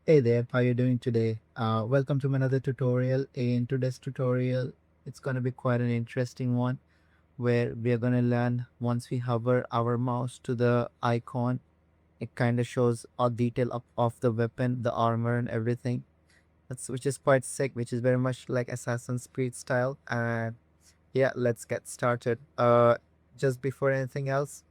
Hey there, how you doing today? Welcome to another tutorial. In today's tutorial, it's going to be quite an interesting one where we are going to learn once we hover our mouse to the icon, it kind of shows a detail of the weapon, the armor and everything. That's which is quite sick, which is very much like Assassin's Creed style. And yeah, let's get started. Just before anything else,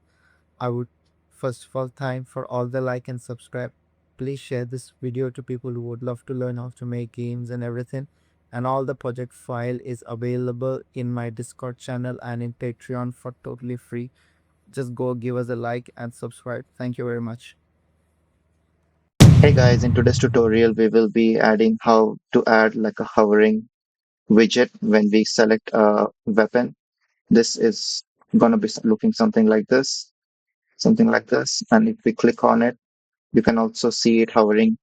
I would first of all thank for all the like and subscribe. Please share this video to people who would love to learn how to make games and everything. And all the project file is available in my Discord channel and in Patreon for totally free. Just go give us a like and subscribe. Thank you very much. Hey guys, in today's tutorial, we will be adding how to add like a hovering widget when we select a weapon. This is gonna be looking something like this. And if we click on it, you can also see it hovering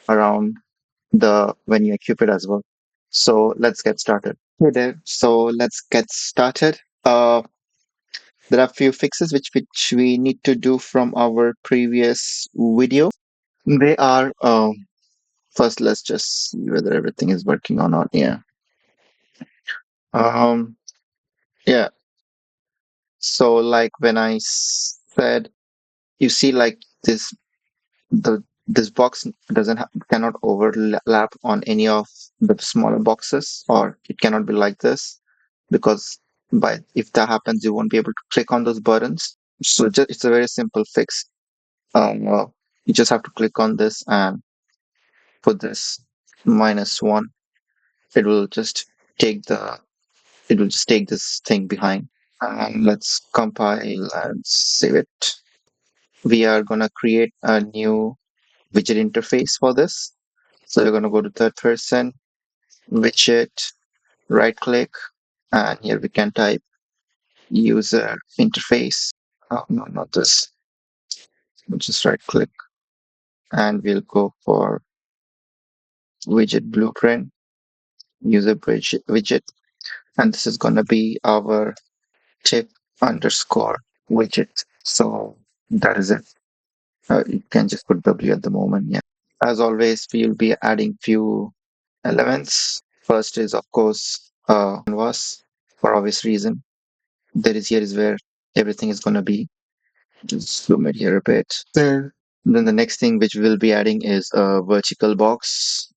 around the when you equip it as well. So let's get started. Hey there. So let's get started. There are a few fixes which we need to do from our previous video. They are first, let's just see whether everything is working or not. Yeah. Um, yeah. So like when I said, you see like this box doesn't cannot overlap on any of the smaller boxes, or it cannot be like this because by if that happens, you won't be able to click on those buttons. So just it's a very simple fix. You just have to click on this and put this -1. It will just take the it will just take this thing behind. And let's compile and save it. We are going to create a new widget interface for this. So we're going to go to third person, widget, right click, and here we can type user interface. Oh, no, not this. We'll just right click and we'll go for widget blueprint, widget. And this is going to be our tip underscore widget. So that is it. You can just put W at the moment. Yeah. As always, we'll be adding few elements. First is, of course, canvas for obvious reason. Here is where everything is going to be. Just zoom it here a bit. Then the next thing which we'll be adding is a vertical box,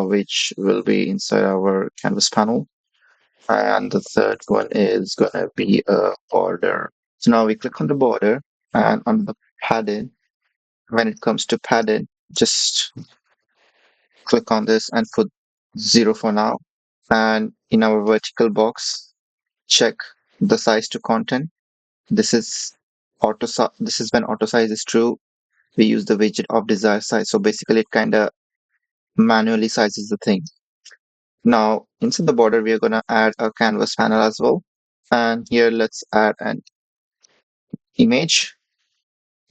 which will be inside our canvas panel. And the third one is going to be a border. So now we click on the border and on the padding. When it comes to padding, just click on this and put 0 for now. And in our vertical box, check the size to content. This is this is when auto size is true. We use the widget of desired size. So basically it kind of manually sizes the thing. Now inside the border, we are going to add a canvas panel as well. And here let's add an image.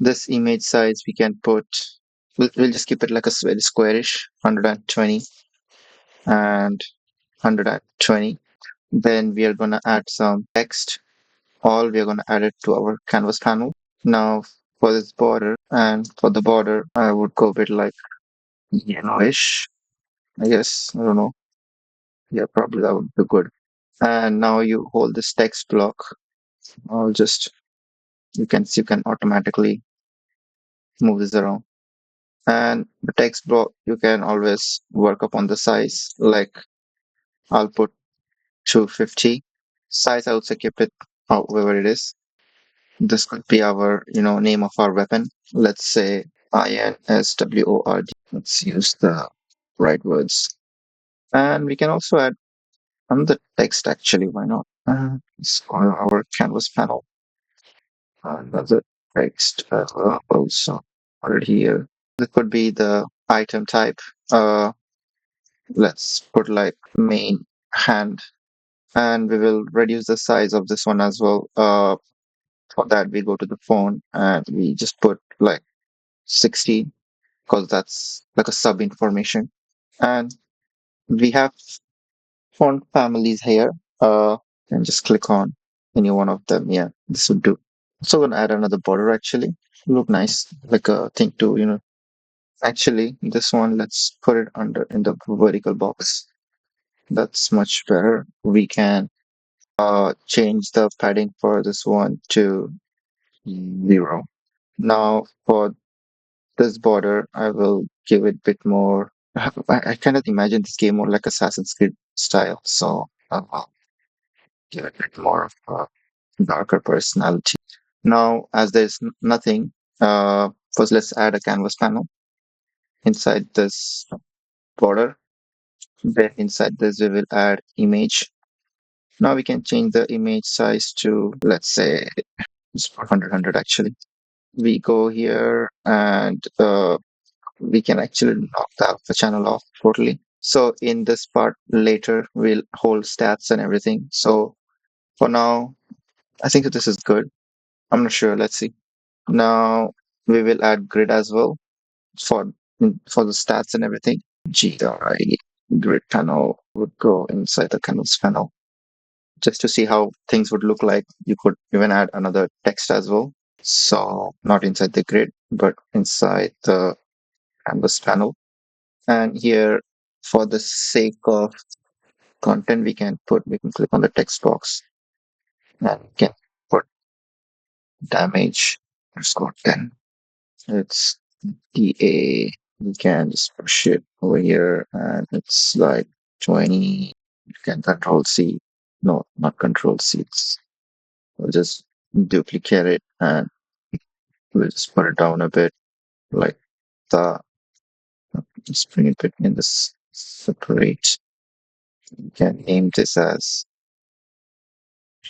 This image size we can put, we'll just keep it like a very squarish, 120 and 120. Then we are going to add some text. All we are going to add it to our canvas panel. Now for this border, and for the border, I would go with like yellowish, I guess. I don't know. Yeah, probably that would be good. And now you hold this text block. I'll just, you can automatically move this around. And the text block, you can always work upon the size. Like I'll put 250. Size, I would say keep it however it is. This could be our, name of our weapon. Let's say INSWORD. Let's use the right words. And we can also add another text actually. Why not? It's on our canvas panel. Another text also already here. This could be the item type. Uh, let's put like main hand, and we will reduce the size of this one as well. For that, we go to the phone and we just put like 16 because that's like a sub information. And we have font families here. And just click on any one of them. Yeah, this would do. So I'm gonna add another border actually. Look nice, like a thing to Actually, this one, let's put it under in the vertical box. That's much better. We can change the padding for this one to 0. Now for this border, I will give it a bit more. I kind of imagine this game more like Assassin's Creed style, so I'll give it a bit more of a darker personality. Now, as there's nothing, first let's add a canvas panel inside this border. Then inside this, we will add image. Now we can change the image size to, let's say, it's 100 actually. We go here and we can actually knock the channel off totally. So in this part later, we'll hold stats and everything. So for now, I think that this is good. I'm not sure. Let's see. Now we will add grid as well for for the stats and everything. GRI grid panel would go inside the canvas panel. Just to see how things would look like, you could even add another text as well. So not inside the grid, but inside the canvas panel. And here, for the sake of content, we can click on the text box and we can put damage underscore 10. It's DA. We can just push it over here and it's like 20. You can control C. No, not control C. We'll just duplicate it and we'll just put it down a bit like the, just bring it a bit in this separate. You can name this as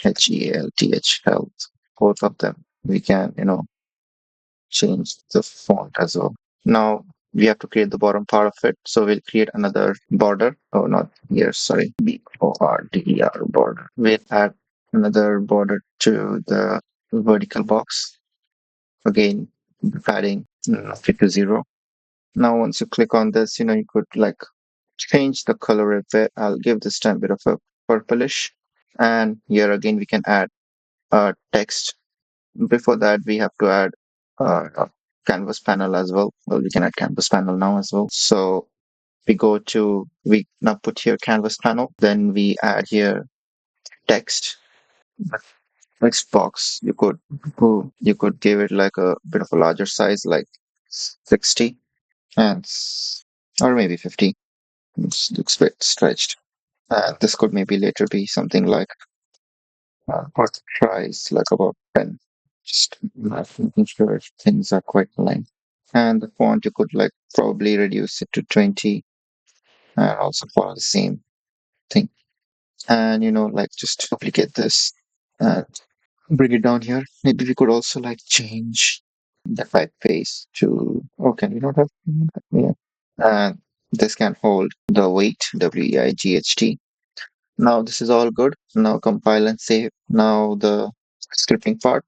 HELTH health, both of them. We can, change the font as well. Now we have to create the bottom part of it. So we'll create another border. Oh, not here, sorry. BORDER border. We'll add another border to the vertical box. Again, padding fit to 0. Now once you click on this, you could like change the color a bit. I'll give this time a bit of a purplish. And here again, we can add text. Before that, we have to add a canvas panel as well. Well, we can add canvas panel now as well. So we now put here canvas panel. Then we add here text. Text box. You could give it like a bit of a larger size, like 60 and or maybe 50. It looks a bit stretched. This could maybe later be something like what price, like about 10. Just making sure things are quite aligned. And the font, you could like probably reduce it to 20 and also follow the same thing. And like just duplicate this and bring it down here. Maybe we could also like change the typeface to, oh, can we not have, yeah. And this can hold the weight, WEIGHT. Now this is all good. Now compile and save. Now the scripting part.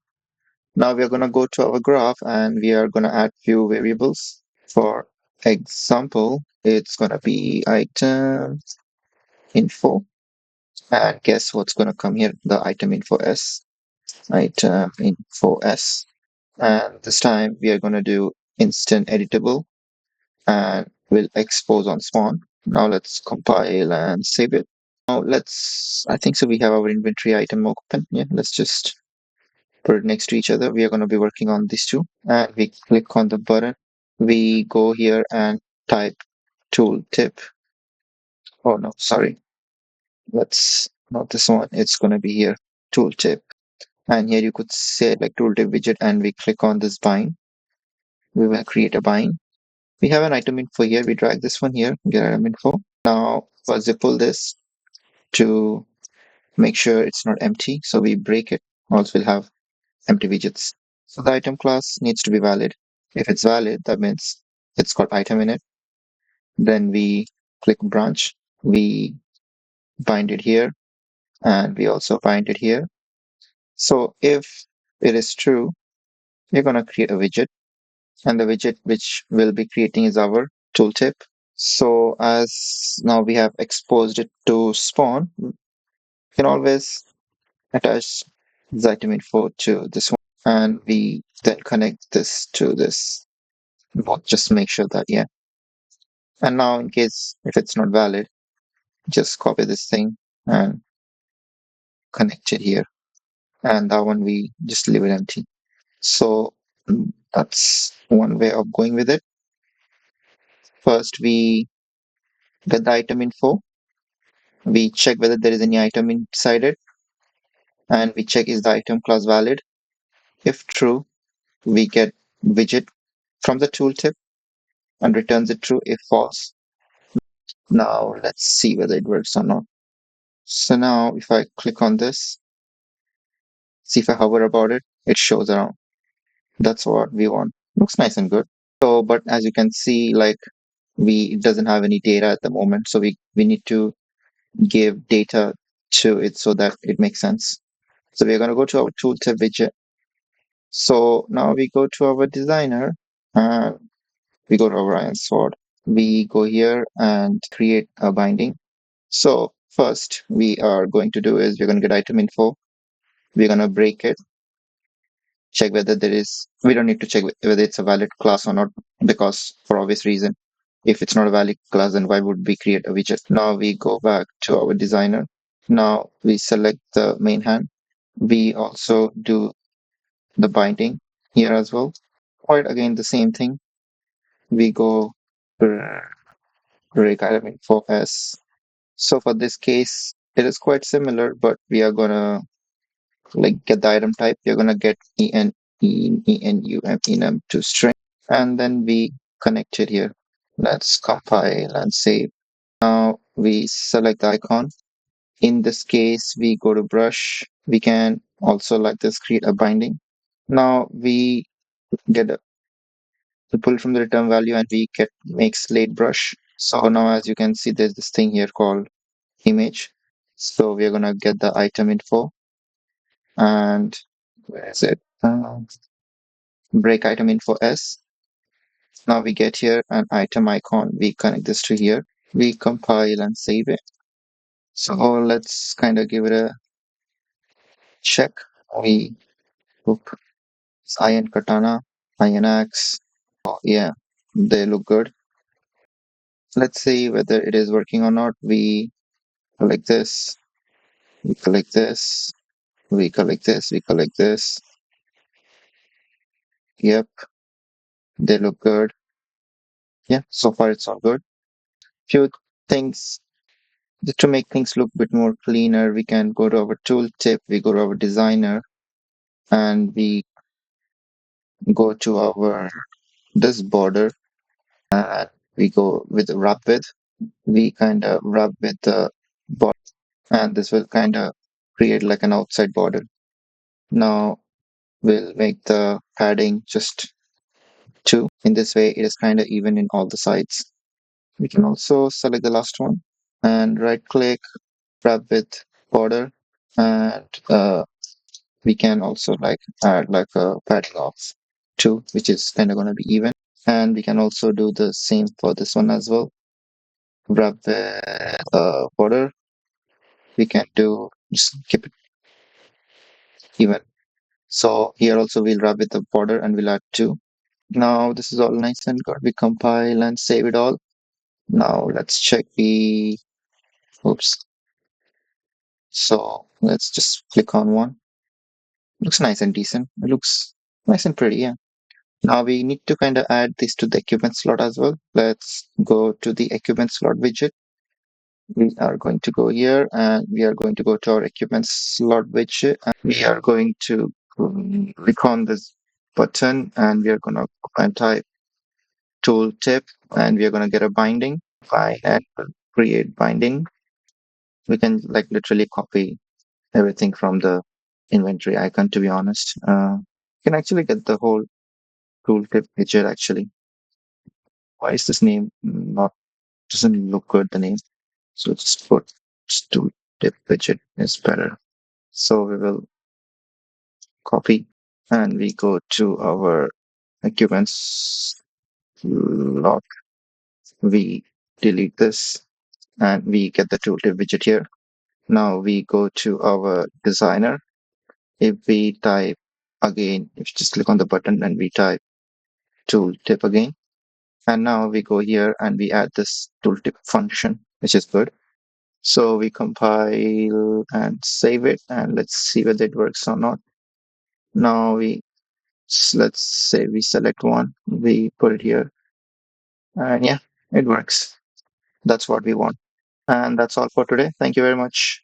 Now we are going to go to our graph and we are going to add few variables. For example, it's going to be item info. And guess what's going to come here? The item info S. Item info S. And this time we are going to do instant editable and we'll expose on spawn. Now let's compile and save it. Now I think so we have our inventory item open. Yeah, let's just put it next to each other. We are going to be working on these two. And we click on the button. We go here and type tooltip. Oh no, sorry. Let's not this one. It's going to be here, tooltip. And here you could say like tooltip widget and we click on this bind. We will create a bind. We have an item info here. We drag this one here, get item info. Now, first we pull this to make sure it's not empty. So we break it. Also, we'll have empty widgets. So the item class needs to be valid. If it's valid, that means it's got item in it. Then we click branch. We bind it here and we also bind it here. So if it is true, we're going to create a widget and the widget which we'll be creating is our tooltip. So as now we have exposed it to spawn, you can always attach the item info to this one and we then connect this to this both, just make sure that, yeah. And now in case if it's not valid, just copy this thing and connect it here. And that one we just leave it empty. So that's one way of going with it. First, we get the item info. We check whether there is any item inside it, and we check is the item class valid. If true, we get widget from the tooltip and returns it true if false. Now let's see whether it works or not. So now if I click on this, see if I hover about it, it shows around. That's what we want. Looks nice and good. So, but as you can see, like it doesn't have any data at the moment. So we need to give data to it so that it makes sense. So we're going to go to our tooltip widget. So now we go to our designer and we go to our iron sword. We go here and create a binding. So first we are going to do is we're going to get item info. We're going to break it, check whether there is, we don't need to check whether it's a valid class or not, because for obvious reason, if it's not a valid class, then why would we create a widget? Now we go back to our designer. Now we select the main hand. We also do the binding here as well. Quite again the same thing. We go break item info s. So for this case, it is quite similar, but we are gonna like get the item type. We're gonna get enum to string, and then we connect it here. Let's compile and save. Now we select the icon. In this case, we go to brush. We can also like this create a binding. Now we get we pull from the return value and we get make slate brush. So now as you can see, there's this thing here called image. So we're gonna get the item info and where is it? Break item info s. Now we get here an item icon. We connect this to here. We compile and save it. So let's kind of give it a check. We look iron katana, iron axe. Oh, yeah, they look good. Let's see whether it is working or not. We collect this. We collect this. We collect this. We collect this. Yep, they look good. Yeah, so far it's all good. Few things just to make things look a bit more cleaner. We can go to our tooltip. We go to our designer, and we go to our this border, and we go with the wrap width. We kind of wrap with the border, and this will kind of create like an outside border. Now we'll make the padding just 2. In this way, it is kind of even in all the sides. We can also select the last one and right click, wrap with border, and we can also like add like a padding of 2, which is kind of going to be even. And we can also do the same for this one as well. Wrap with border. We can do just keep it even. So here also we'll wrap with the border and we'll add 2. Now this is all nice and good. We compile and save it all. Now let's check the, oops. So let's just click on one. Looks nice and decent. It looks nice and pretty, yeah. Now we need to kind of add this to the equipment slot as well. Let's go to the equipment slot widget. We are going to go here and we are going to go to our equipment slot widget. And we are going to click on this button and we are going to type tooltip and we are going to get a binding. Find and create binding. We can like literally copy everything from the inventory icon, to be honest. You can actually get the whole tooltip widget actually. Why is this name not, doesn't look good, the name? So just put tooltip widget is better. So we will copy and we go to our equipments log. We delete this and we get the tooltip widget here. Now we go to our designer. If we type again, if you just click on the button and we type tooltip again, And now we go here and we add this tooltip function, which is good. So we compile and save it, and let's see whether it works or not. Now let's say we select one, we put it here, and yeah, it works. That's what we want. And that's all for today. Thank you very much.